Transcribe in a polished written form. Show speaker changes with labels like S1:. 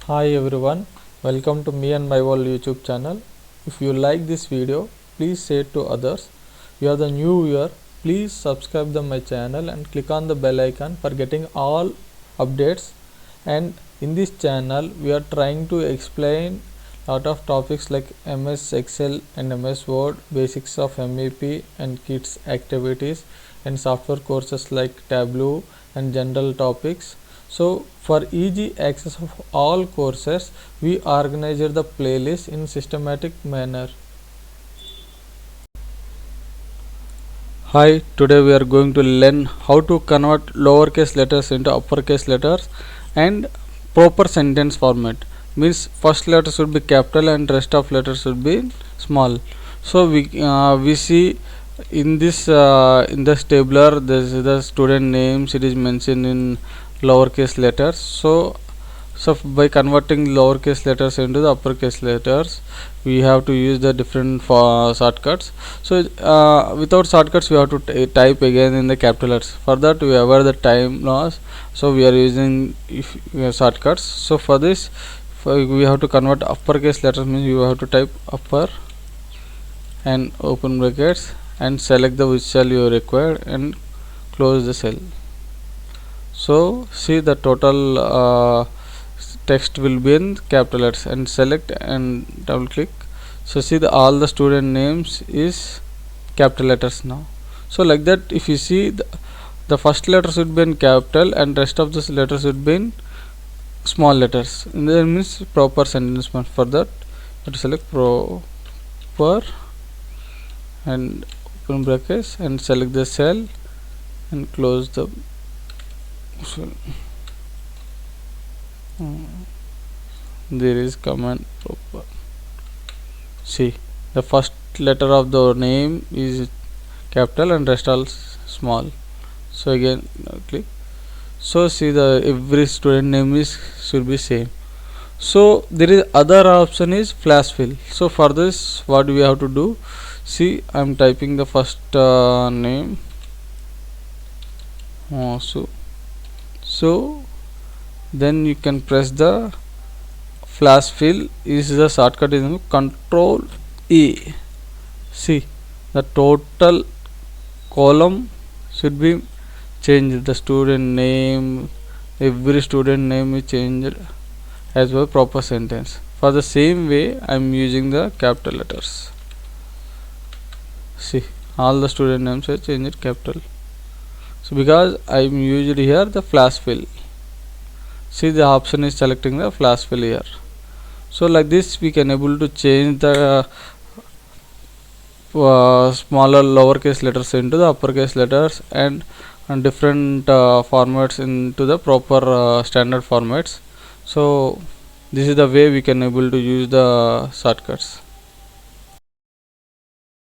S1: Hi everyone, welcome to Me and My World YouTube channel. If you like this video, please share to others. If you are the new viewer, please subscribe to my channel and click on the bell icon for getting all updates. And in this channel, we are trying to explain lot of topics like MS Excel and MS Word, basics of MEP and kids activities, and software courses like Tableau and general topics. So for easy access of all courses, we organized the playlist in systematic manner. Hi, today we are going to learn how to convert lowercase letters into uppercase letters and proper sentence format. Means first letter should be capital and rest of letters should be small. So we see in this tabular this is the student names, it is mentioned in lowercase letters. So by converting lowercase letters into the uppercase letters, we have to use the different shortcuts. So without shortcuts, we have to type again in the capital letters. For that, we avoid the time loss. So we are using shortcuts. So for this, we have to convert uppercase letters, means you have to type upper and open brackets and select the which cell you require and close the cell. So see the total text will be in capital letters and select and double click. So see all the student names is capital letters now. So like that, if you see the first letter should be in capital and rest of this letters should be in small letters, and that means proper sentence format. For that, you have to select proper and open brackets and select the cell and close the cell. There is command proper. See the first letter of the name is capital and rest all small. So again click. So see the every student name is should be same. So there is other option is flash fill. So for this, what we have to do? See, I am typing the first name. So then you can press the flash fill. Is the shortcut is Control E. See the total column should be changed. The student name, every student name is changed as well proper sentence. For the same way, I am using the capital letters. See all the student names are changed capital. So because I am used here the flash fill. See the option is selecting the flash fill here. So like this we can able to change the smaller lowercase letters into the uppercase letters and different formats into the proper standard formats. So this is the way we can able to use the shortcuts.